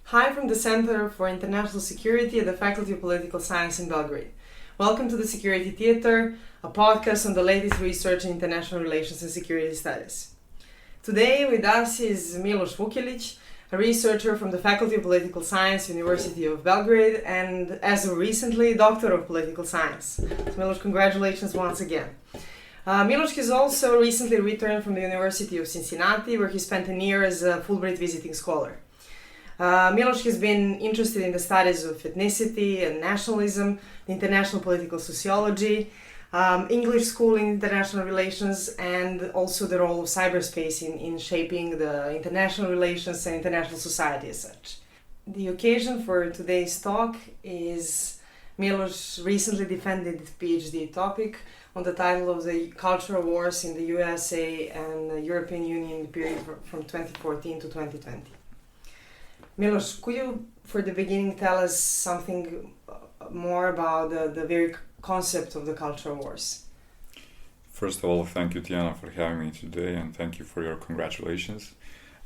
Hi from the Center for International Security at the Faculty of Political Science in Belgrade. Welcome to the Security Theater, a podcast on the latest research in international relations and security studies. Today with us is Miloš Vukelić, a researcher from the Faculty of Political Science, University of Belgrade, and as of recently, Doctor of Political Science. So Miloš, congratulations once again. Miloš has also recently returned from the University of Cincinnati, where he spent a year as a Fulbright visiting scholar. Miloš has been interested in the studies of ethnicity and nationalism, international political sociology, English school in international relations, and also the role of cyberspace in shaping the international relations and international society as such. The occasion for today's talk is Miloš recently defended his PhD topic on the title of the cultural wars in the USA and the European Union in the period from 2014 to 2020. Miloš, could you, for the beginning, tell us something more about the very concept of the cultural wars? First of all, thank you, Tijana, for having me today, and thank you for your congratulations.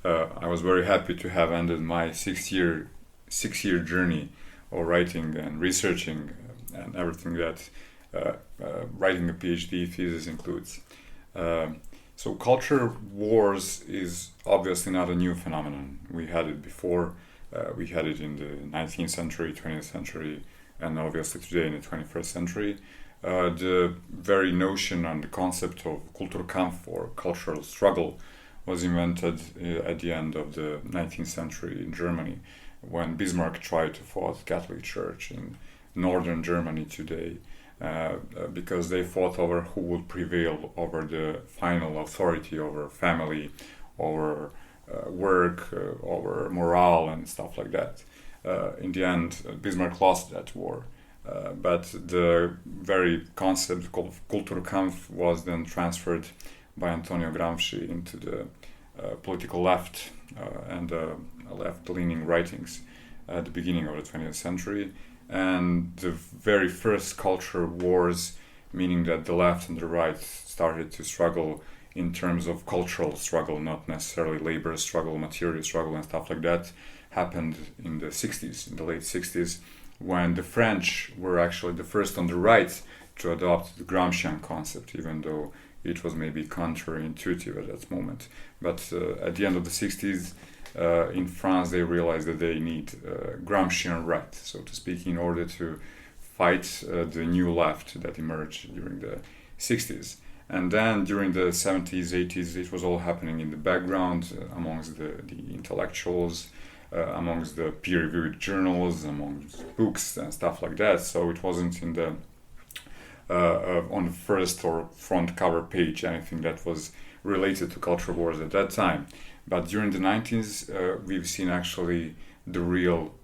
I was very happy to have ended my six-year journey of writing and researching and everything that writing a PhD thesis includes. So culture wars is obviously not a new phenomenon. We had it before. We had it in the 19th century, 20th century, and obviously today in the 21st century. The very notion and the concept of Kulturkampf, or cultural struggle, was invented at the end of the 19th century in Germany, when Bismarck tried to fight the Catholic Church in northern Germany today. Because they fought over who would prevail over the final authority over family, over work, over morale and stuff like that. In the end, Bismarck lost that war. But the very concept called Kulturkampf was then transferred by Antonio Gramsci into the political left and left-leaning writings at the beginning of the 20th century. And the very first culture wars, meaning that the left and the right started to struggle in terms of cultural struggle, not necessarily labor struggle, material struggle and stuff like that, happened in the 60s, in the late 60s, when the French were actually the first on the right to adopt the Gramscian concept, even though it was maybe counterintuitive at that moment. But at the end of the 60s, in France, they realized that they need Gramscian right, so to speak, in order to fight the new left that emerged during the 60s. And then during the 70s, 80s, it was all happening in the background amongst the intellectuals, amongst the peer-reviewed journals, amongst books and stuff like that. So it wasn't in the on the first or front cover page anything that was related to cultural wars at that time. But during the 90s, we've seen actually the real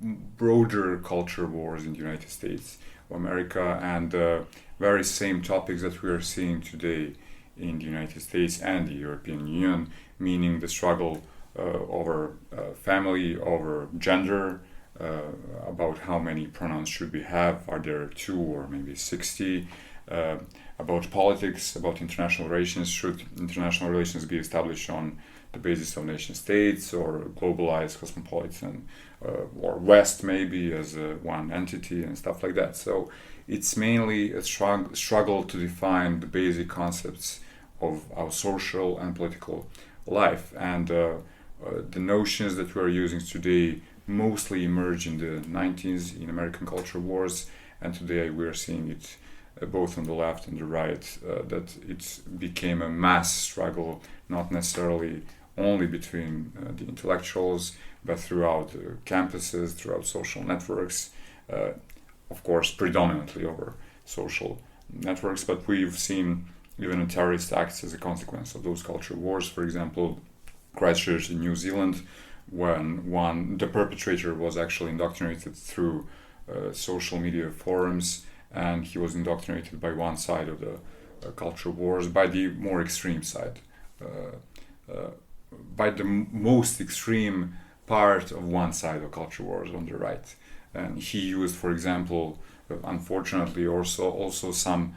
broader culture wars in the United States of America, and the very same topics that we are seeing today in the United States and the European Union, meaning the struggle over family, over gender, about how many pronouns should we have, are there 2 or maybe 60, about politics, about international relations, should international relations be established on the basis of nation states or globalized cosmopolitan or West maybe as one entity and stuff like that. So it's mainly a struggle to define the basic concepts of our social and political life. And the notions that we are using today mostly emerged in the 90s in American culture wars, and today we are seeing it both on the left and the right, that it became a mass struggle, not necessarily only between the intellectuals, but throughout campuses, throughout social networks, of course predominantly over social networks, but we've seen even terrorist acts as a consequence of those culture wars. For example, Christchurch in New Zealand, when the perpetrator was actually indoctrinated through social media forums, and he was indoctrinated by one side of the culture wars, by the more extreme side, by the most extreme part of one side of culture wars on the right. And he used, for example, unfortunately also some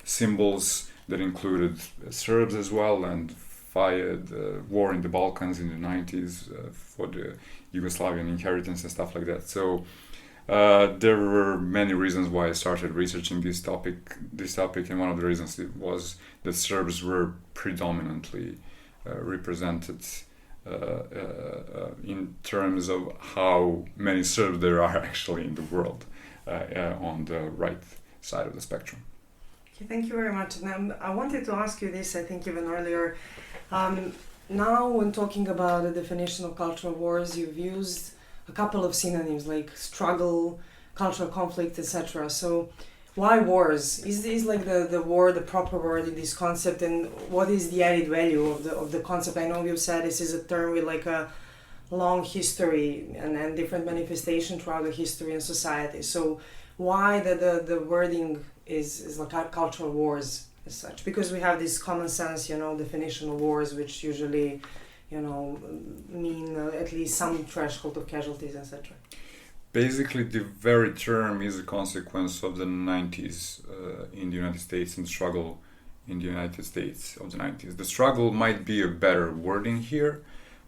symbols that included Serbs as well, and justified war in the Balkans in the 90s for the Yugoslavian inheritance and stuff like that. So there were many reasons why I started researching this topic, and one of the reasons it was that Serbs were predominantly represented in terms of how many Serbs there are actually in the world on the right side of the spectrum. Okay, thank you very much. And I wanted to ask you this, I think even earlier. Now when talking about the definition of cultural wars, you've used a couple of synonyms like struggle, cultural conflict, etc. So why wars? Is like the war the proper word in this concept, and what is the added value of the concept? I know you said this is a term with like a long history and different manifestation throughout the history and society. So why the wording is like cultural wars as such? Because we have this common sense, definition of wars, which usually, mean at least some threshold of casualties, etc. Basically, the very term is a consequence of the 90s in the United States and struggle in the United States of the 90s. The struggle might be a better wording here,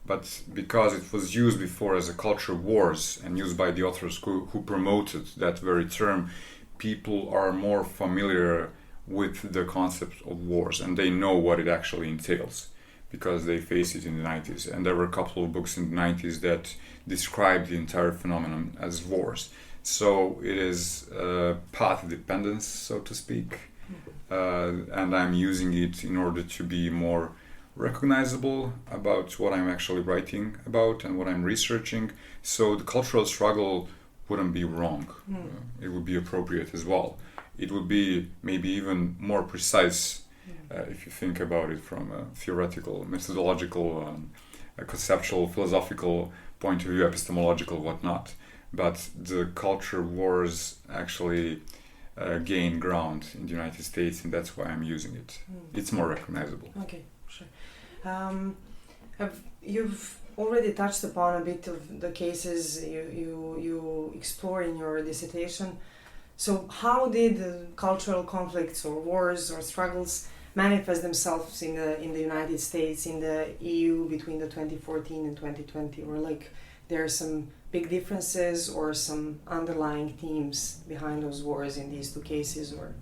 but because it was used before as a culture wars and used by the authors who promoted that very term, people are more familiar with the concept of wars and they know what it actually entails because they faced it in the 90s. And there were a couple of books in the 90s that described the entire phenomenon as wars. So it is path dependence, so to speak. And I'm using it in order to be more recognizable about what I'm actually writing about and what I'm researching. So the cultural struggle wouldn't be wrong. It would be appropriate as well. It would be maybe even more precise if you think about it from a theoretical, methodological, conceptual, philosophical point of view, epistemological, whatnot. But the culture wars actually gain ground in the United States, and that's why I'm using it. It's more recognizable. Okay, sure. You've already touched upon a bit of the cases you explore in your dissertation. So how did the cultural conflicts or wars or struggles manifest themselves in the United States, in the EU between the 2014 and 2020? Or like there are some big differences or some underlying themes behind those wars in these two cases? Or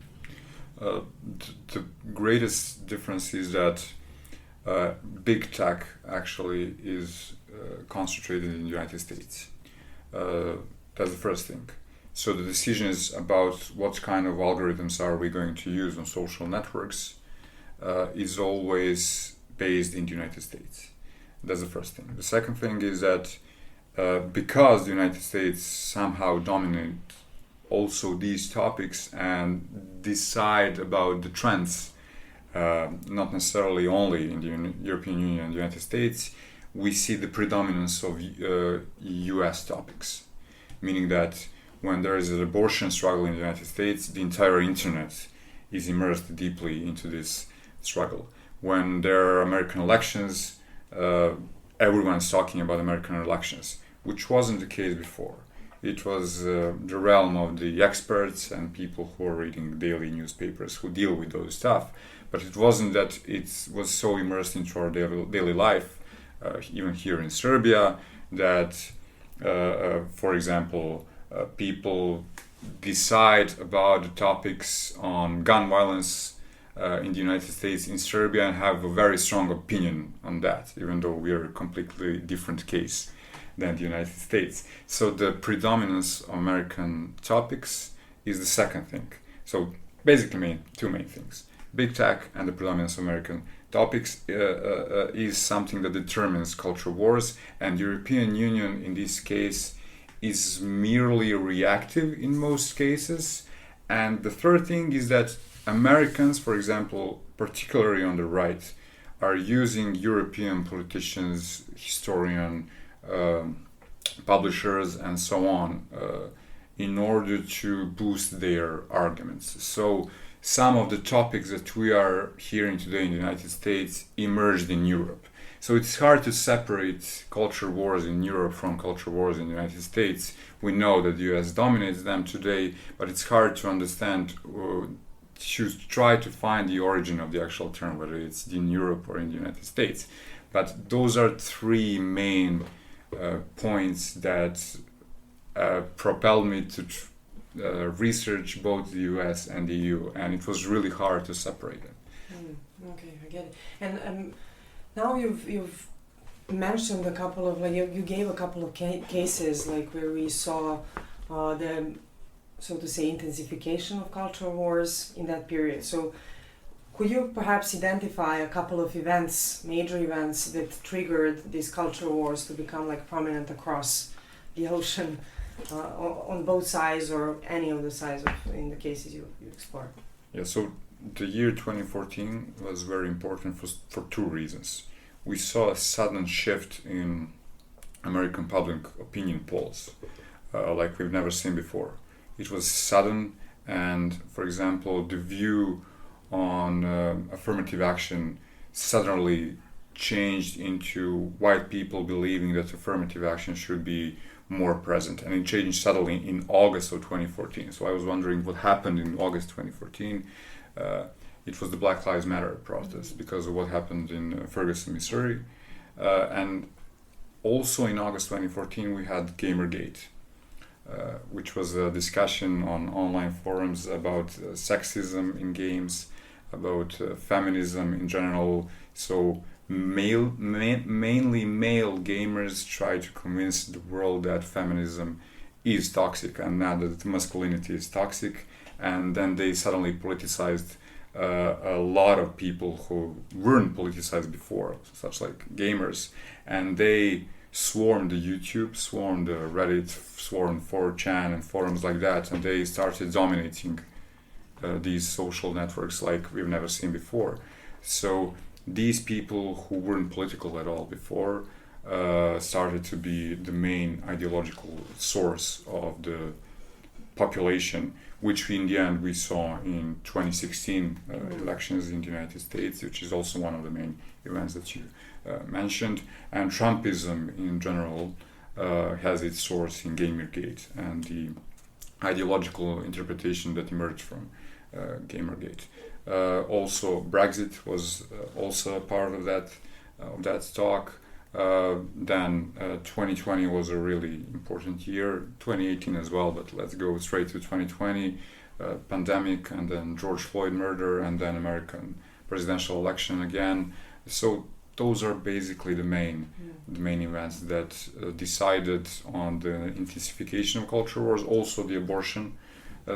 the greatest difference is that big tech actually is concentrated in the United States. That's the first thing. So the decisions about what kind of algorithms are we going to use on social networks is always based in the United States. That's the first thing. The second thing is that because the United States somehow dominate also these topics and decide about the trends, not necessarily only in the European Union and the United States, we see the predominance of US topics, meaning that when there is an abortion struggle in the United States, the entire internet is immersed deeply into this struggle. When there are American elections, everyone's talking about American elections, which wasn't the case before. It was the realm of the experts and people who are reading daily newspapers who deal with those stuff. But it wasn't that it was so immersed into our daily life, even here in Serbia, that, for example, people decide about the topics on gun violence in the United States, in Serbia, and have a very strong opinion on that, even though we are a completely different case than the United States. So the predominance of American topics is the second thing. So basically two main things. Big tech and the predominance of American topics is something that determines culture wars, and the European Union in this case is merely reactive in most cases. And the third thing is that Americans, for example, particularly on the right, are using European politicians, historians, publishers, and so on, in order to boost their arguments. So some of the topics that we are hearing today in the United States emerged in Europe. So it's hard to separate culture wars in Europe from culture wars in the United States. We know that the US dominates them today, but it's hard to understand try to find the origin of the actual term, whether it's in Europe or in the United States. But those are three main points that propelled me to research both the US and the EU, and it was really hard to separate them. Okay, I get it. And now you've mentioned a couple of, like, you gave a couple of cases, like, where we saw the, so to say, intensification of cultural wars in that period. So could you perhaps identify a couple of events, major events, that triggered these cultural wars to become, like, prominent across the ocean, on both sides or any of the sides in the cases you explored? Yeah, so the year 2014 was very important for two reasons. We saw a sudden shift in American public opinion polls, like we've never seen before. It was sudden, and for example, the view on affirmative action suddenly changed into white people believing that affirmative action should be more present, and it changed suddenly in August of 2014. So I was wondering what happened in August 2014. It was the Black Lives Matter protest because of what happened in Ferguson, Missouri. And also in August 2014 we had Gamergate, which was a discussion on online forums about sexism in games, about feminism in general. So mainly male gamers try to convince the world that feminism is toxic and not that masculinity is toxic, and then they suddenly politicized a lot of people who weren't politicized before, such like gamers, and they swarmed the YouTube, swarmed the Reddit, swarmed 4chan and forums like that, and they started dominating these social networks like we've never seen before. So these people who weren't political at all before started to be the main ideological source of the population, which in the end we saw in 2016 elections in the United States, which is also one of the main events that you mentioned. And Trumpism in general has its source in Gamergate and the ideological interpretation that emerged from Gamergate. Also, Brexit was also a part of that talk. Then 2020 was a really important year, 2018 as well, but let's go straight to 2020, pandemic, and then George Floyd murder, and then American presidential election again. So those are basically the main events that decided on the intensification of culture wars. Also the abortion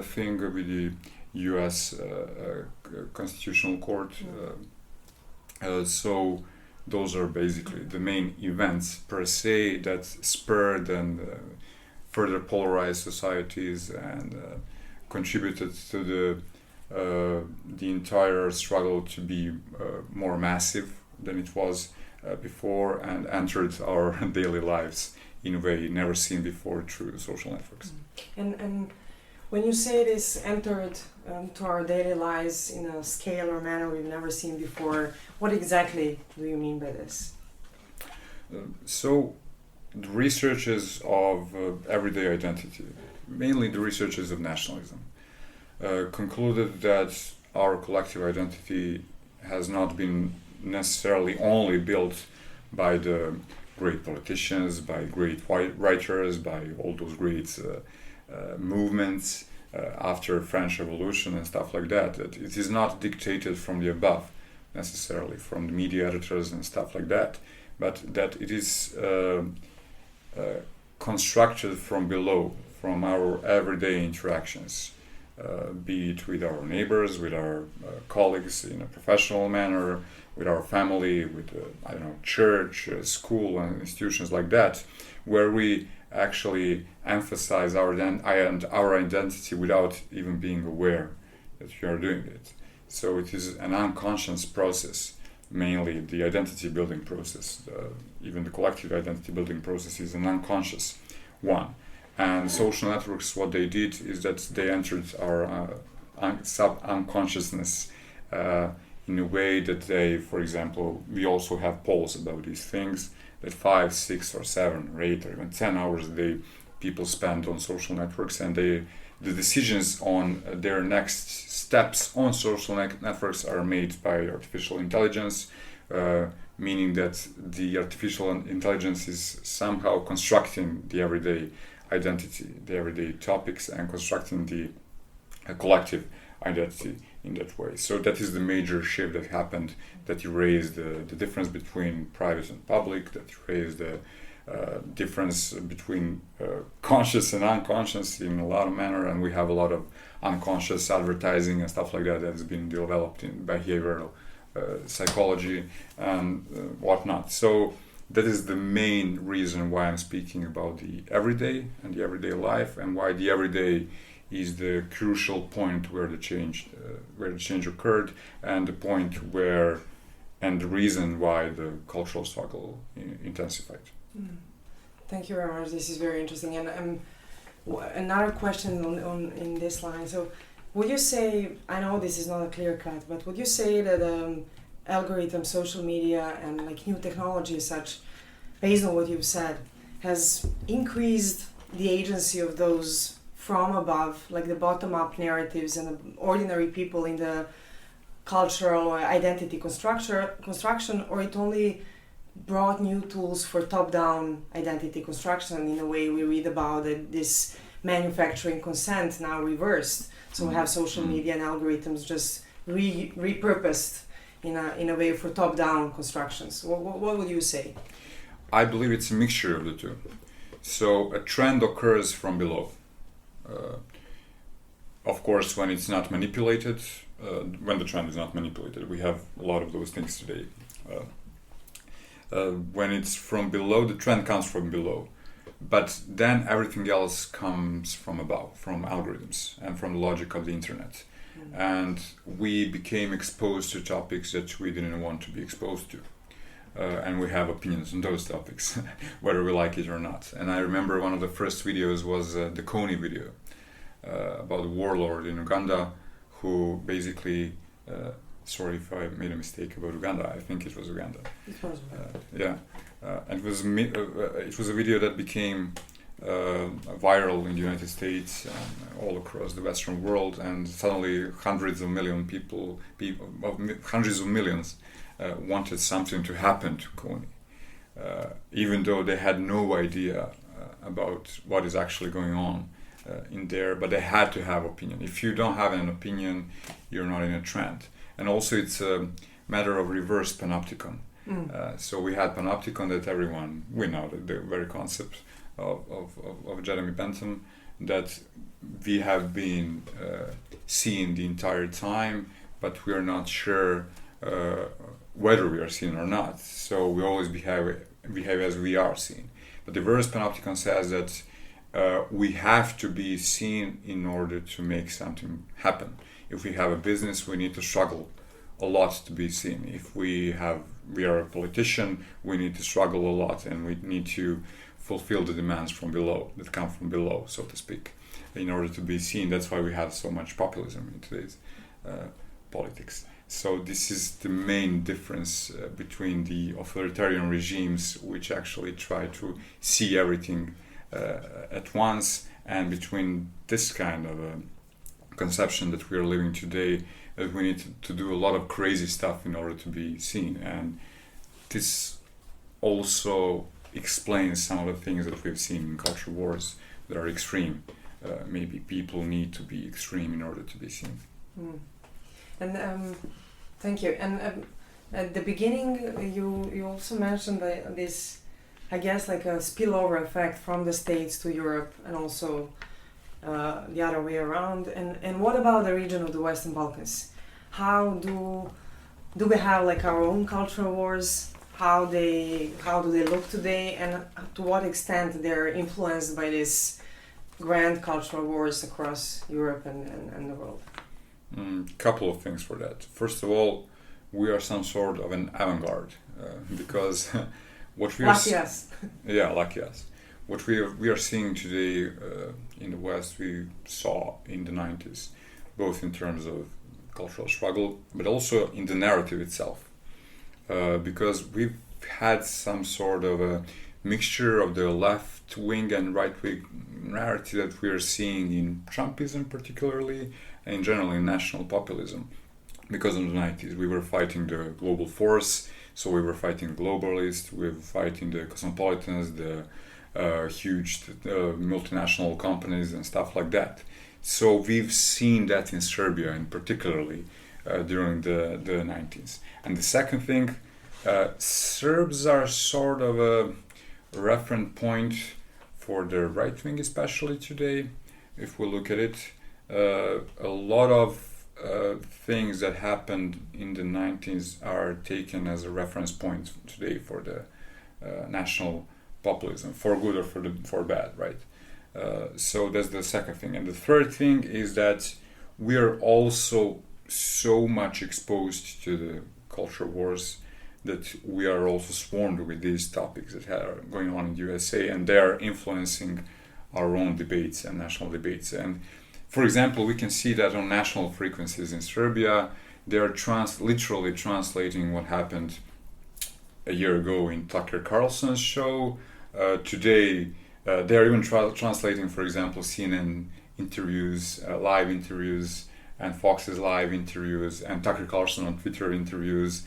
thing with the US Constitutional Court. So those are basically the main events per se that spurred and further polarized societies and contributed to the entire struggle to be more massive than it was before, and entered our daily lives in a way never seen before through social networks. And when you say this entered to our daily lives in a scale or manner we've never seen before, what exactly do you mean by this? So the researches of everyday identity, mainly the researches of nationalism, concluded that our collective identity has not been necessarily only built by the great politicians, by great writers, by all those great movements after French Revolution and stuff like that. That it is not dictated from the above necessarily, from the media editors and stuff like that, but that it is constructed from below, from our everyday interactions, be it with our neighbors, with our colleagues in a professional manner, with our family, with church, school, and institutions like that, where we actually emphasize our identity without even being aware that we are doing it. So it is an unconscious process, mainly the identity building process. Even the collective identity building process is an unconscious one. And social networks, what they did is that they entered our sub-unconsciousness in a way that they, for example, we also have polls about these things, that 5, 6, or 7, or 8, or even 10 hours a day people spend on social networks, and they the decisions on their next steps on social networks are made by artificial intelligence, meaning that the artificial intelligence is somehow constructing the everyday identity, the everyday topics, and constructing the collective identity in that way. So that is the major shift that happened, that erased the difference between private and public, that erased the difference between conscious and unconscious in a lot of manner, and we have a lot of unconscious advertising and stuff like that that has been developed in behavioral psychology and whatnot. So that is the main reason why I'm speaking about the everyday and the everyday life, and why the everyday is the crucial point where the change occurred, and the point where, and the reason why the cultural struggle intensified. Thank you very much. This is very interesting. And another question on in this line. So, would you say, I know this is not a clear cut, but would you say that algorithm, social media, and like new technology as such, based on what you've said, has increased the agency of those from above, like the bottom-up narratives and the ordinary people in the cultural or identity construction, or it only brought new tools for top-down identity construction? In a way, we read about this manufacturing consent now reversed. So we have social media and algorithms just repurposed in a way for top-down constructions. What would you say? I believe it's a mixture of the two. So a trend occurs from below. Of course, when it's not manipulated, when the trend is not manipulated, we have a lot of those things today. When it's from below, the trend comes from below. But then everything else comes from above, from algorithms and from the logic of the internet. And we became exposed to topics that we didn't want to be exposed to. And we have opinions on those topics, whether we like it or not. And I remember one of the first videos was the Kony video about a warlord in Uganda who basically, sorry if I made a mistake about Uganda, I think it was Uganda. It was and it was a video that became viral in the United States and all across the Western world, and suddenly hundreds of millions wanted something to happen to Kony, even though they had no idea about what is actually going on in there, but they had to have opinion. If you don't have an opinion, you're not in a trend. And also it's a matter of reverse panopticon. So we had panopticon that we know the very concept of Jeremy Bentham, that we have been seeing the entire time, but we are not sure whether we are seen or not. So we always behave as we are seen. But the reverse panopticon says that we have to be seen in order to make something happen. If we have a business, we need to struggle a lot to be seen. If we are a politician, we need to struggle a lot, and we need to fulfill the demands from below, that come from below, so to speak, in order to be seen. That's why we have so much populism in today's politics. So this is the main difference between the authoritarian regimes, which actually try to see everything at once, and between this kind of conception that we are living today, that we need to do a lot of crazy stuff in order to be seen. And this also explains some of the things that we've seen in culture wars that are extreme. Maybe people need to be extreme in order to be seen. And thank you. And at the beginning, you also mentioned this, I guess, like a spillover effect from the States to Europe, and also the other way around. And what about the region of the Western Balkans? How do we have like our own cultural wars? How do they look today, and to what extent they're influenced by these grand cultural wars across Europe and the world? Couple of things for that. First of all, we are some sort of an avant-garde because what we lucky us. Yeah, lucky us. What we are seeing today in the West, we saw in the 90s, both in terms of cultural struggle, but also in the narrative itself, because we've had some sort of a mixture of the left wing and right wing narrative that we are seeing in Trumpism particularly, and in general in national populism. Because in the 90s we were fighting the global force, so we were fighting globalists, we were fighting the cosmopolitans, the huge multinational companies and stuff like that. So we've seen that in Serbia, and particularly during the 90s. And the second thing, Serbs are sort of a reference point for the right wing, especially today. If we look at it, a lot of things that happened in the 90s are taken as a reference point today for the national populism, for good or for bad, right? So that's the second thing. And the third thing is that we are also so much exposed to the culture wars that we are also swarmed with these topics that are going on in the USA, and they are influencing our own debates and national debates. And for example, we can see that on national frequencies in Serbia, they are literally translating what happened a year ago in Tucker Carlson's show. Today, they are even translating, for example, CNN interviews, live interviews, and Fox's live interviews, and Tucker Carlson on Twitter interviews.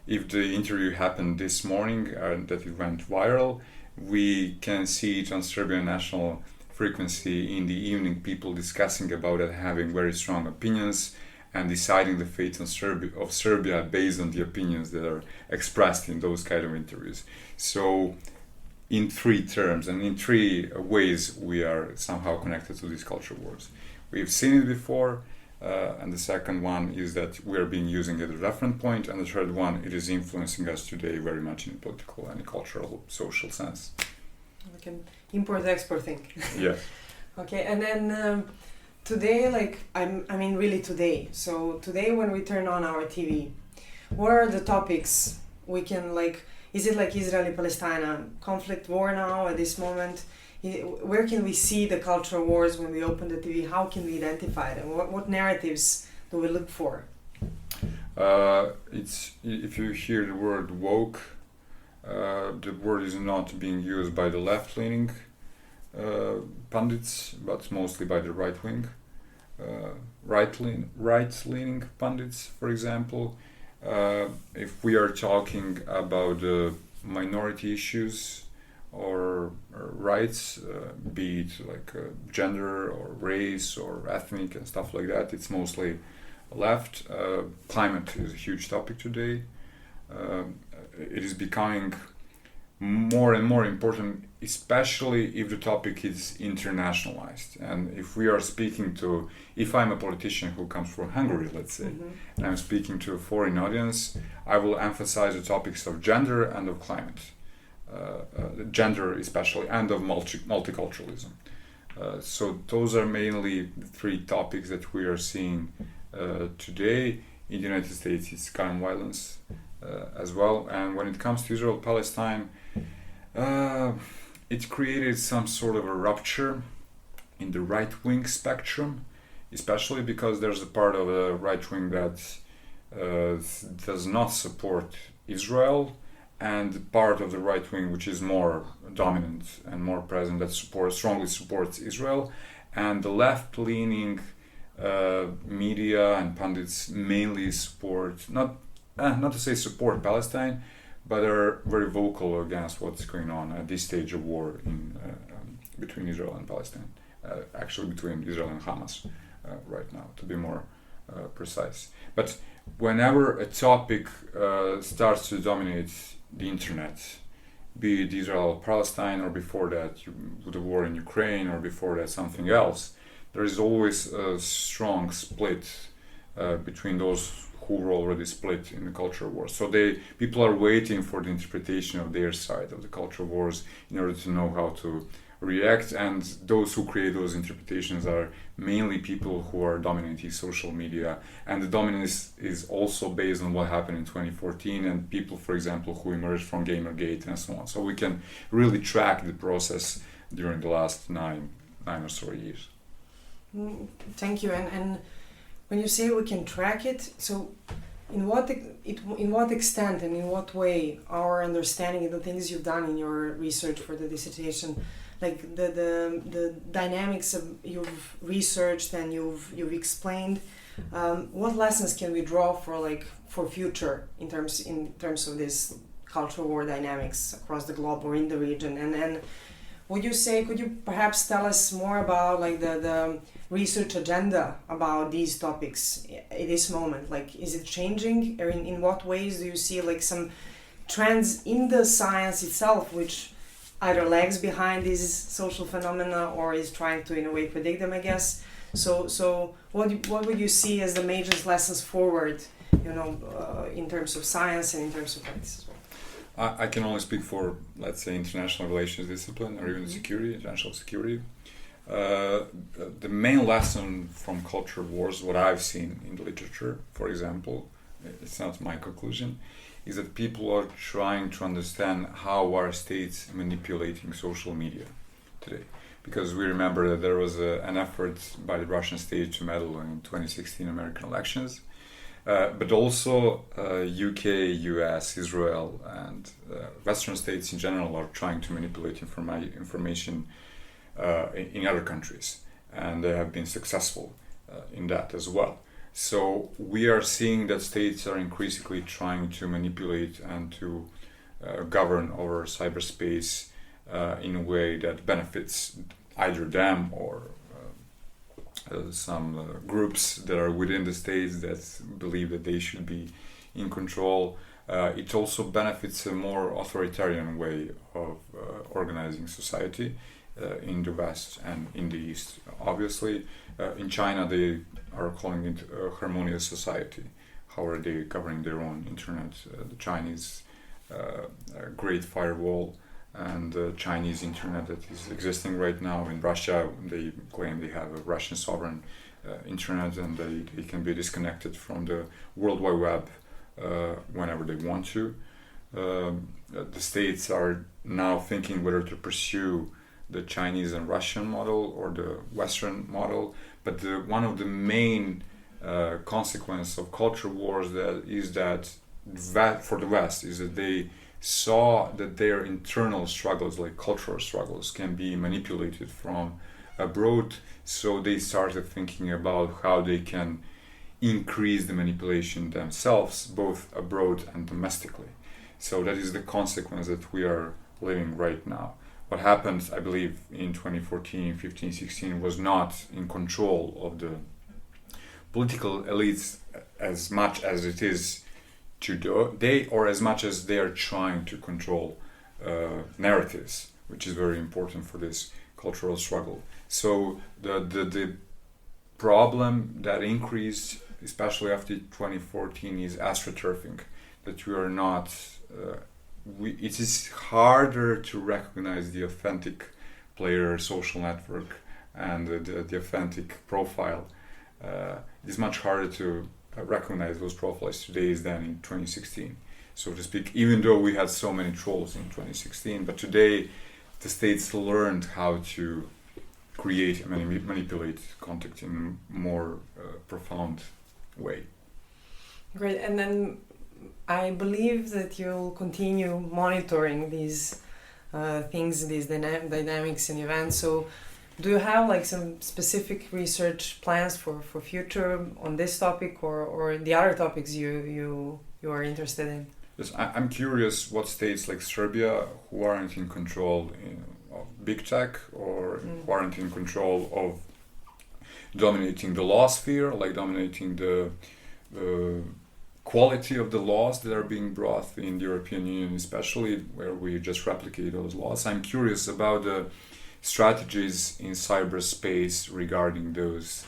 If the interview happened this morning, that it went viral, we can see it on Serbian national frequency in the evening, people discussing about it, having very strong opinions and deciding the fate of Serbia based on the opinions that are expressed in those kind of interviews. So in three terms and in three ways we are somehow connected to these culture wars. We've seen it before, and the second one is that we are being using it as a reference point, and the third one, it is influencing us today very much in a political and a cultural, social sense. Like an import-export thing. Yeah. Okay, and then today, really today. So today when we turn on our TV, what are the topics we can is it like Israeli-Palestine conflict war now at this moment? Where can we see the cultural wars when we open the TV? How can we identify them? What narratives do we look for? If you hear the word woke, the word is not being used by the left-leaning pundits, but mostly by the right-wing, right-leaning pundits, for example. If we are talking about minority issues or rights, be it like gender or race or ethnic and stuff like that, it's mostly left. Climate is a huge topic today. It is becoming more and more important, especially if the topic is internationalized. And if we are speaking to, if I'm a politician who comes from Hungary, let's say, and I'm speaking to a foreign audience, I will emphasize the topics of gender and of climate. Gender especially, and of multiculturalism. So those are mainly the three topics that we are seeing today. In the United States, it's gun violence as well. And when it comes to Israel-Palestine, it created some sort of a rupture in the right-wing spectrum, especially because there's a part of the right wing that does not support Israel, and part of the right wing which is more dominant and more present that strongly supports Israel, and the left-leaning media and pundits mainly support not to say support Palestine, but are very vocal against what's going on at this stage of war between Israel and Palestine, actually between Israel and Hamas right now, to be more precise. But whenever a topic starts to dominate the internet, be it Israel-Palestine, or before that the war in Ukraine, or before that something else, there is always a strong split between those who were already split in the culture wars. So people are waiting for the interpretation of their side of the culture wars in order to know how to react, and those who create those interpretations are mainly people who are dominating social media, and the dominance is also based on what happened in 2014 and people, for example, who emerged from Gamergate and so on. So we can really track the process during the last nine or so years. Thank you. And when you say we can track it, so in what extent and in what way our understanding of the things you've done in your research for the dissertation, like the dynamics of you've researched and you've explained, what lessons can we draw for future in terms of this cultural war dynamics across the globe or in the region? And could you perhaps tell us more about like the research agenda about these topics at this moment? Like, is it changing, or in what ways do you see like some trends in the science itself which either lags behind these social phenomena or is trying to in a way predict them, I guess? So what would you see as the major lessons forward, in terms of science and in terms of practice as well? I can only speak for, let's say, international relations discipline or even security, international security. The main lesson from culture wars, what I've seen in the literature, for example, it's not my conclusion, is that people are trying to understand how are states manipulating social media today. Because we remember that there was an effort by the Russian state to meddle in 2016 American elections. But also UK, US, Israel, and Western states in general are trying to manipulate information in other countries, and they have been successful in that as well. So we are seeing that states are increasingly trying to manipulate and to govern over cyberspace in a way that benefits either them or some groups that are within the states that believe that they should be in control. It also benefits a more authoritarian way of organizing society in the West and in the East. Obviously, in China they are calling it a harmonious society. How are they governing their own internet? The Chinese Great Firewall and the Chinese internet that is existing right now. In Russia, they claim they have a Russian sovereign internet, and they can be disconnected from the World Wide Web whenever they want to. The states are now thinking whether to pursue the Chinese and Russian model or the Western model, but one of the main consequences of culture wars for the West is that they saw that their internal struggles, like cultural struggles, can be manipulated from abroad. So they started thinking about how they can increase the manipulation themselves, both abroad and domestically. So that is the consequence that we are living right now. What happened, I believe, in 2014, 15, 16 was not in control of the political elites as much as it is today, or as much as they are trying to control narratives, which is very important for this cultural struggle. So the problem that increased, especially after 2014, is astroturfing. That we are not. It is harder to recognize the authentic player, social network, and the authentic profile. It is much harder to recognize those profiles today than in 2016, so to speak, even though we had so many trolls in 2016. But today the states learned how to create and manipulate content in a more profound way. Great. And then I believe that you'll continue monitoring these things, these dynamics and events. So do you have like some specific research plans for future on this topic or the other topics you are interested in? Yes, I'm curious what states like Serbia, who aren't in control of big tech or who aren't in control of dominating the law sphere, like dominating the quality of the laws that are being brought in the European Union, especially where we just replicate those laws. I'm curious about the strategies in cyberspace regarding those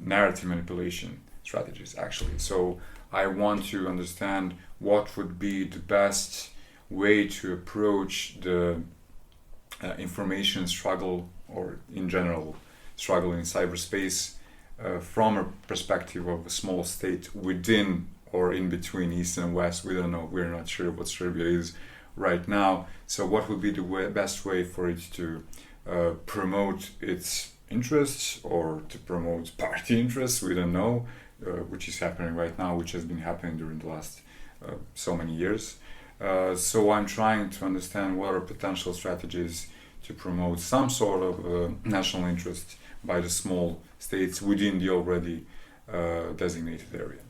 narrative manipulation strategies, actually. So I want to understand what would be the best way to approach the information struggle, or in general struggle in cyberspace, from a perspective of a small state within or in between East and West. We don't know, we're not sure what Serbia is right now. So what would be the best way for it to promote its interests or to promote party interests? We don't know. which is happening right now, which has been happening during the last so many years. So I'm trying to understand what are potential strategies to promote some sort of national interest by the small states within the already designated area.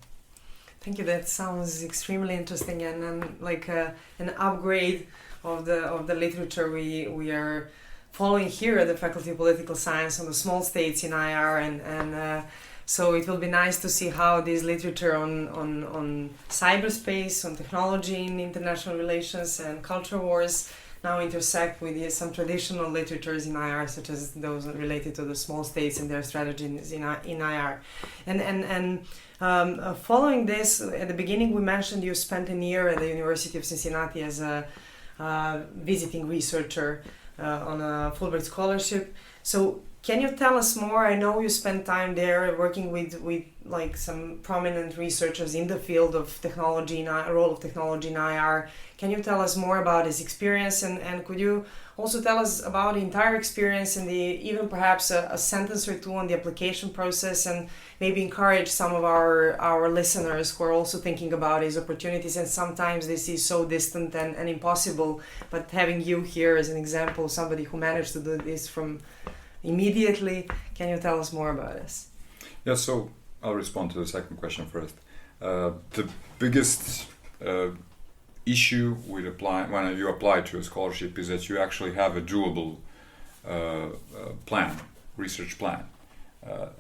Thank you. That sounds extremely interesting and like an upgrade of the literature we are following here at the Faculty of Political Science on the small states in IR and so it will be nice to see how this literature on cyberspace, on technology in international relations and culture wars now intersect with some traditional literatures in IR, such as those related to the small states and their strategies in IR. And following this, at the beginning we mentioned you spent a year at the University of Cincinnati as a visiting researcher on a Fulbright scholarship. So can you tell us more? I know you spent time there working with like some prominent researchers in the field of technology, role of technology in IR. Can you tell us more about his experience and could you also tell us about the entire experience and even perhaps a sentence or two on the application process and maybe encourage some of our listeners who are also thinking about these opportunities and sometimes this is so distant and impossible, but having you here as an example, somebody who managed to do this from immediately, can you tell us more about this? Yeah, so I'll respond to the second question first. The biggest issue with when you apply to a scholarship is that you actually have a doable research plan,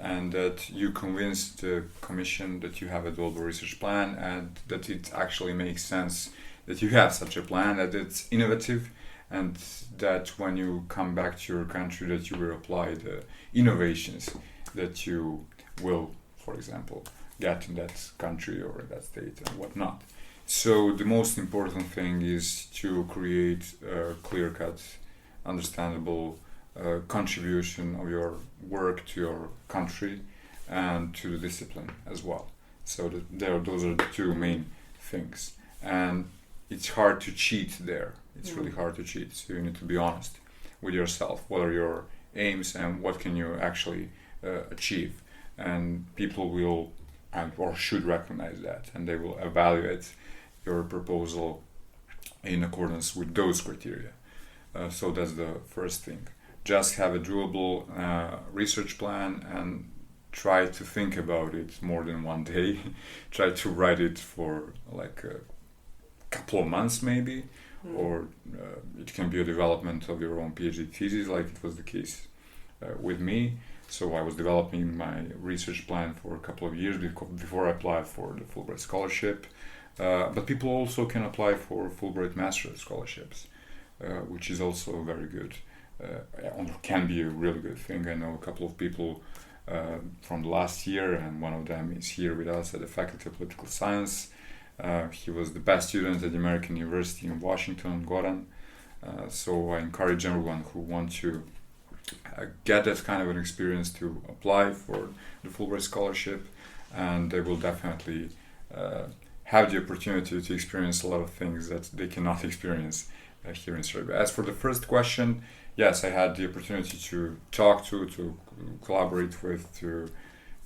and that you convince the commission that you have a doable research plan and that it actually makes sense that you have such a plan, that it's innovative, and that when you come back to your country that you will apply the innovations that you will, for example, get in that country or in that state and whatnot. So the most important thing is to create a clear-cut, understandable contribution of your work to your country and to the discipline as well. So those are the two main things. And it's hard to cheat there. It's really hard to cheat. So you need to be honest with yourself. What are your aims and what can you actually achieve? And people will or should recognize that, and they will evaluate your proposal in accordance with those criteria. So that's the first thing. Just have a doable research plan and try to think about it more than one day. Try to write it for like a couple of months maybe, or it can be a development of your own PhD thesis, like it was the case with me. So I was developing my research plan for a couple of years before I applied for the Fulbright scholarship. But people also can apply for Fulbright Master scholarships, which is also very good, can be a really good thing. I know a couple of people from the last year, and one of them is here with us at the Faculty of Political Science. He was the best student at the American University in Washington, Goran. So I encourage everyone who wants to get that kind of an experience to apply for the Fulbright scholarship, and they will definitely have the opportunity to experience a lot of things that they cannot experience here in Serbia. As for the first question, yes, I had the opportunity to talk to collaborate with, to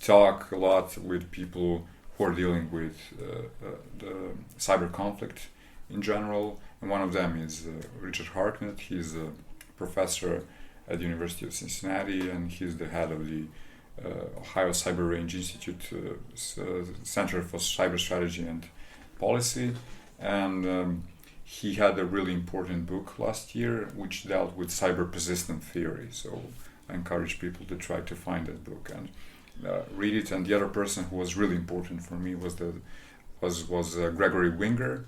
talk a lot with people who are dealing with the cyber conflict in general, and one of them is Richard Hartnett. He's a professor at the University of Cincinnati, and he's the head of the Ohio Cyber Range Institute Center for Cyber Strategy and Policy, and he had a really important book last year which dealt with cyber persistent theory. So I encourage people to try to find that book and read it. And the other person who was really important for me was Gregory Winger.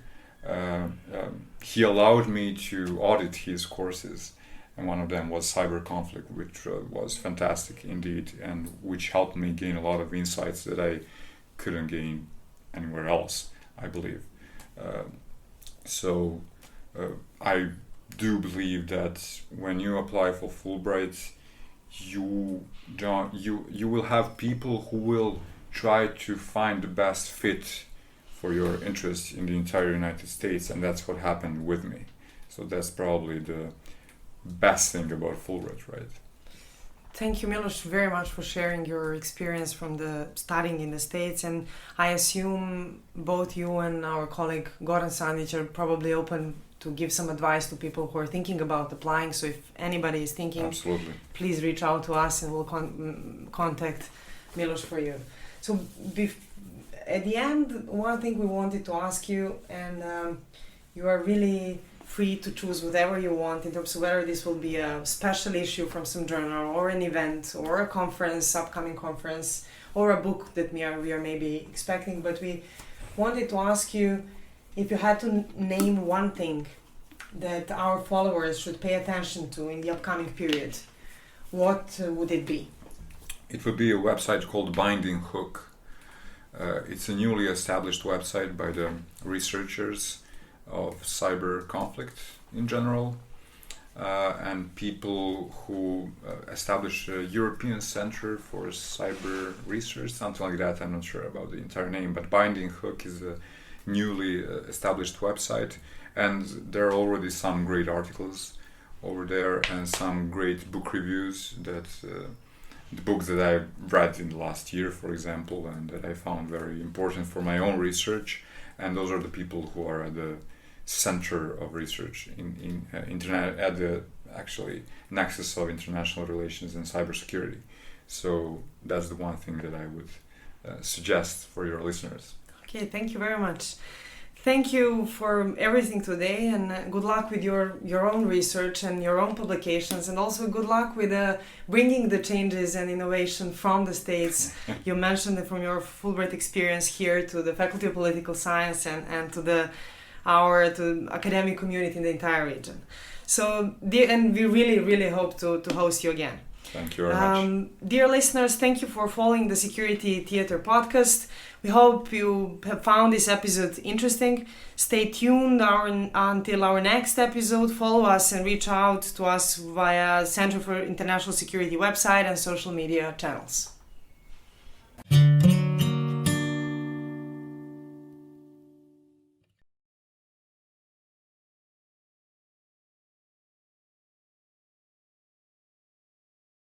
He allowed me to audit his courses, and one of them was cyber conflict, which was fantastic indeed, and which helped me gain a lot of insights that I couldn't gain anywhere else, I believe. So I do believe that when you apply for Fulbright, you will have people who will try to find the best fit for your interests in the entire United States, and that's what happened with me. So that's probably the best thing about Fulbright, right? Thank you, Miloš, very much for sharing your experience from the studying in the States. And I assume both you and our colleague Goran Sandic are probably open to give some advice to people who are thinking about applying. So if anybody is thinking, Absolutely. Please reach out to us and we'll contact Miloš for you. So at the end, one thing we wanted to ask you, and you are really free to choose whatever you want in terms of whether this will be a special issue from some journal or an event or a conference, upcoming conference, or a book that we are maybe expecting. But we wanted to ask you if you had to name one thing that our followers should pay attention to in the upcoming period, what would it be? It would be a website called Binding Hook. It's a newly established website by the researchers of cyber conflict in general, and people who establish a European Center for Cyber Research, something like that. I'm not sure about the entire name, but Binding Hook is a newly established website, and there are already some great articles over there and some great book reviews that the books that I read in the last year, for example, and that I found very important for my own research. And those are the people who are at the center of research in internet, at the actually nexus of international relations and cybersecurity. So that's the one thing that I would suggest for your listeners. Okay, thank you very much. Thank you for everything today, and good luck with your own research and your own publications, and also good luck with bringing the changes and innovation from the States. You mentioned it from your Fulbright experience here to the Faculty of Political Science and to our academic community in the entire region. So, and we really hope to host you again. Thank you very much. Dear listeners, thank you for following the Security Theater podcast. We hope you have found this episode interesting. Stay tuned until our next episode. Follow us and reach out to us via Center for International Security website and social media channels.